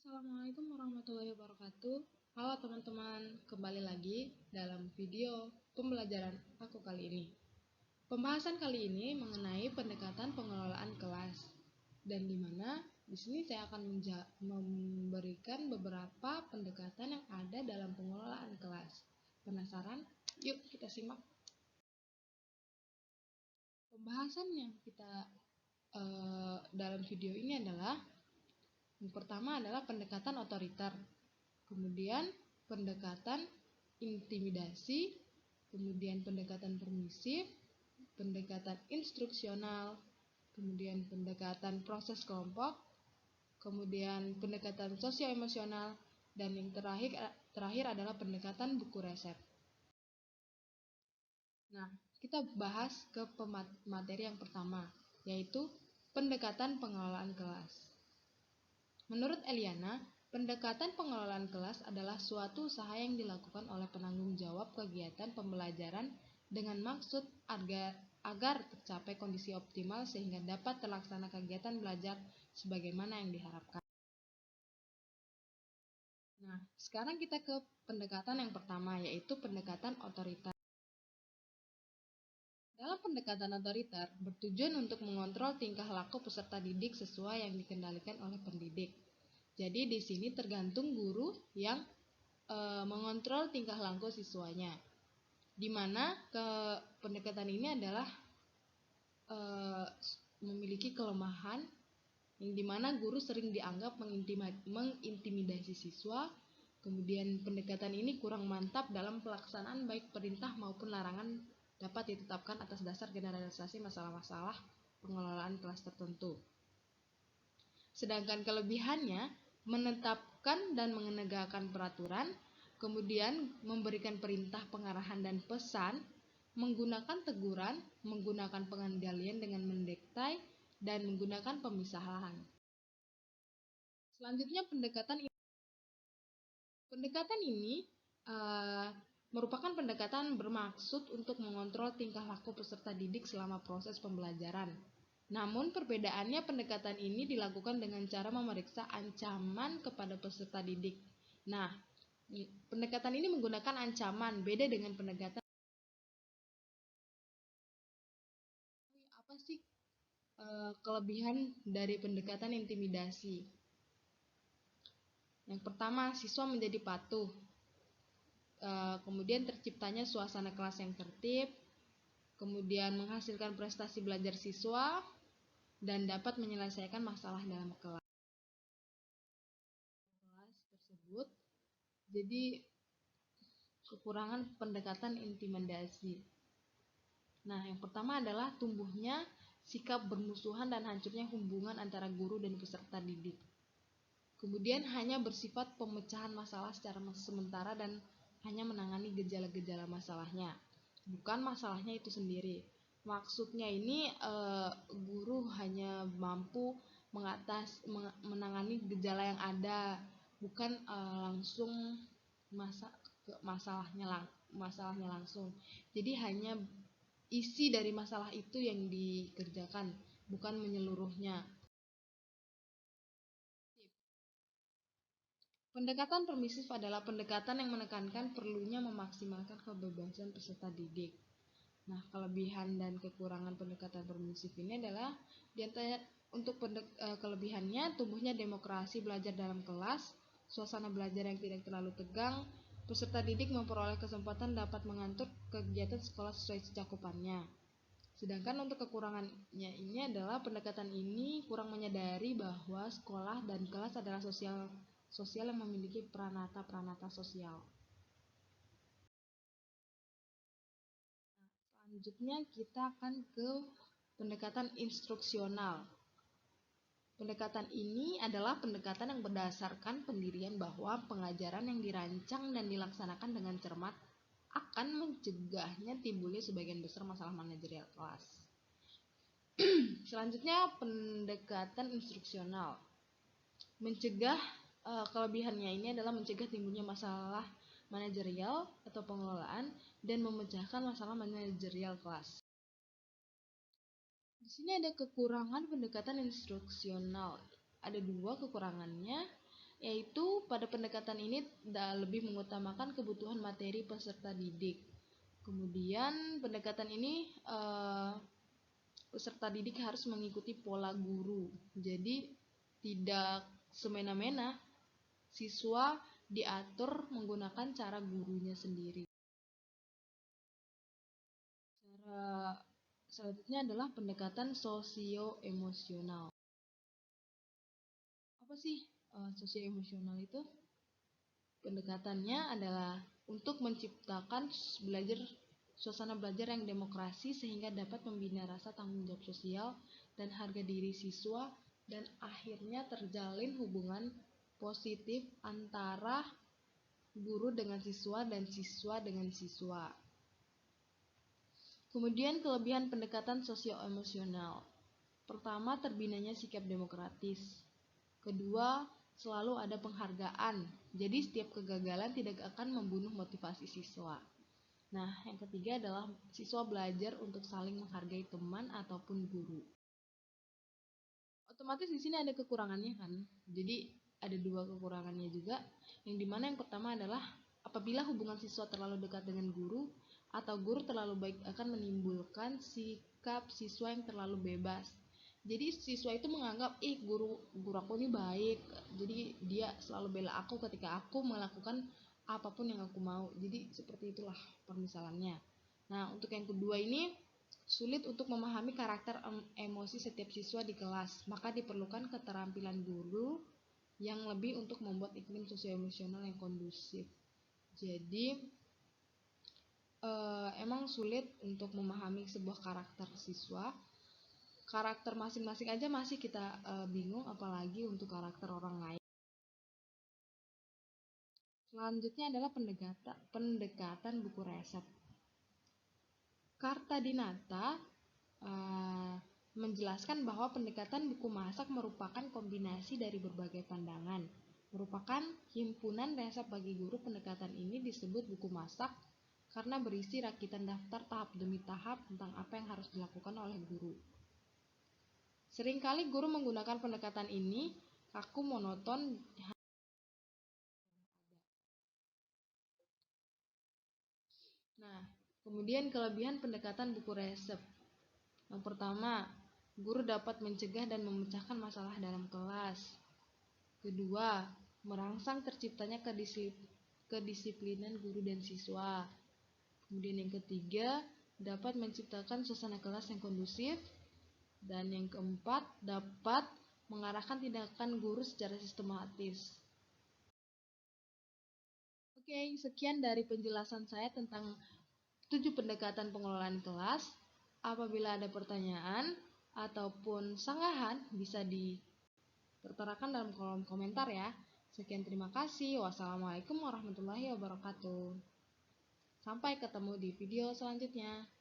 Assalamualaikum warahmatullahi wabarakatuh. Halo teman-teman, kembali lagi dalam video pembelajaran aku kali ini. Pembahasan kali ini mengenai pendekatan pengelolaan kelas, dan di mana di sini saya akan memberikan beberapa pendekatan yang ada dalam pengelolaan kelas. Penasaran? Yuk kita simak. Pembahasan yang kita dalam video ini adalah yang pertama adalah pendekatan otoriter, kemudian pendekatan intimidasi, kemudian pendekatan permisif, pendekatan instruksional, kemudian pendekatan proses kelompok, kemudian pendekatan sosio-emosional, dan yang terakhir adalah pendekatan buku resep. Nah, kita bahas ke materi yang pertama, yaitu pendekatan pengelolaan kelas. Menurut Eliana, pendekatan pengelolaan kelas adalah suatu usaha yang dilakukan oleh penanggung jawab kegiatan pembelajaran dengan maksud agar tercapai kondisi optimal sehingga dapat terlaksana kegiatan belajar sebagaimana yang diharapkan. Nah, sekarang kita ke pendekatan yang pertama, yaitu pendekatan otoriter. Dalam pendekatan otoriter, bertujuan untuk mengontrol tingkah laku peserta didik sesuai yang dikendalikan oleh pendidik. Jadi di sini tergantung guru yang mengontrol tingkah laku siswanya. Di mana pendekatan ini adalah memiliki kelemahan yang dimana guru sering dianggap mengintimidasi siswa. Kemudian pendekatan ini kurang mantap dalam pelaksanaan baik perintah maupun larangan dapat ditetapkan atas dasar generalisasi masalah-masalah pengelolaan kelas tertentu. Sedangkan kelebihannya menetapkan dan menegakkan peraturan, kemudian memberikan perintah, pengarahan, dan pesan, menggunakan teguran, menggunakan pengendalian dengan mendiktai, dan menggunakan pemisahan. Selanjutnya pendekatan ini merupakan pendekatan bermaksud untuk mengontrol tingkah laku peserta didik selama proses pembelajaran. Namun perbedaannya pendekatan ini dilakukan dengan cara memeriksa ancaman kepada peserta didik. Nah, pendekatan ini menggunakan ancaman, beda dengan pendekatan. Apa sih kelebihan dari pendekatan intimidasi? Yang pertama, siswa menjadi patuh. Kemudian terciptanya suasana kelas yang tertib, kemudian menghasilkan prestasi belajar siswa, dan dapat menyelesaikan masalah dalam kelas tersebut. Jadi kekurangan pendekatan intimidasi. Nah, yang pertama adalah tumbuhnya sikap bermusuhan dan hancurnya hubungan antara guru dan peserta didik. Kemudian hanya bersifat pemecahan masalah secara sementara dan hanya menangani gejala-gejala masalahnya, bukan masalahnya itu sendiri. Maksudnya ini guru hanya mampu menangani gejala yang ada, bukan langsung masalahnya langsung. Jadi hanya isi dari masalah itu yang dikerjakan, bukan menyeluruhnya. Pendekatan permisif adalah pendekatan yang menekankan perlunya memaksimalkan kebebasan peserta didik. Nah, kelebihan dan kekurangan pendekatan permisif ini adalah diantara untuk kelebihannya tumbuhnya demokrasi belajar dalam kelas, suasana belajar yang tidak terlalu tegang, peserta didik memperoleh kesempatan dapat mengatur kegiatan sekolah sesuai cakupannya. Sedangkan untuk kekurangannya ini adalah pendekatan ini kurang menyadari bahwa sekolah dan kelas adalah sosial yang memiliki peranata sosial. Selanjutnya kita akan ke pendekatan instruksional. Pendekatan ini adalah pendekatan yang berdasarkan pendirian bahwa pengajaran yang dirancang dan dilaksanakan dengan cermat akan mencegahnya timbulnya sebagian besar masalah manajerial kelas. Selanjutnya pendekatan instruksional. Mencegah kelebihannya ini adalah mencegah timbulnya masalah manajerial atau pengelolaan dan memecahkan masalah manajerial kelas. Di sini ada kekurangan pendekatan instruksional. Ada dua kekurangannya. yaitu pada pendekatan ini lebih mengutamakan kebutuhan materi peserta didik. Kemudian pendekatan ini peserta didik harus mengikuti pola guru. Jadi tidak semena-mena, siswa diatur menggunakan cara gurunya sendiri. Cara selanjutnya adalah pendekatan sosio-emosional. Apa sih sosio-emosional itu? Pendekatannya adalah untuk menciptakan suasana belajar yang demokrasi sehingga dapat membina rasa tanggung jawab sosial dan harga diri siswa, dan akhirnya terjalin hubungan positif antara guru dengan siswa dan siswa dengan siswa. Kemudian kelebihan pendekatan sosio-emosional. Pertama, terbinanya sikap demokratis. Kedua, selalu ada penghargaan. Jadi setiap kegagalan tidak akan membunuh motivasi siswa. Nah, yang ketiga adalah siswa belajar untuk saling menghargai teman ataupun guru. Otomatis di sini ada kekurangannya kan. Jadi ada dua kekurangannya juga. Yang dimana yang pertama adalah apabila hubungan siswa terlalu dekat dengan guru atau guru terlalu baik akan menimbulkan sikap siswa yang terlalu bebas. Jadi siswa itu menganggap guru aku ini baik, jadi dia selalu bela aku ketika aku melakukan apapun yang aku mau. Jadi seperti itulah permisalannya. Nah, untuk yang kedua ini sulit untuk memahami karakter emosi setiap siswa di kelas, maka diperlukan keterampilan guru yang lebih untuk membuat iklim sosio-emosional yang kondusif. Jadi emang sulit untuk memahami sebuah karakter siswa. Karakter masing-masing aja masih kita bingung, apalagi untuk karakter orang lain. Selanjutnya adalah pendekatan buku resep. Kartadinata menjelaskan bahwa pendekatan buku masak merupakan kombinasi dari berbagai pandangan. Merupakan himpunan resep bagi guru. Pendekatan ini disebut buku masak karena berisi rakitan daftar tahap demi tahap tentang apa yang harus dilakukan oleh guru. Seringkali guru menggunakan pendekatan ini kaku, monoton. Nah, kemudian kelebihan pendekatan buku resep. Yang pertama, guru dapat mencegah dan memecahkan masalah dalam kelas. Kedua, merangsang terciptanya kedisiplinan guru dan siswa. Kemudian yang ketiga, dapat menciptakan suasana kelas yang kondusif. Dan yang keempat, dapat mengarahkan tindakan guru secara sistematis. Oke, sekian dari penjelasan saya tentang 7 pendekatan pengelolaan kelas. Apabila ada pertanyaan ataupun sanggahan, bisa diterterakan dalam kolom komentar ya. Sekian, terima kasih. Wassalamualaikum warahmatullahi wabarakatuh. Sampai ketemu di video selanjutnya.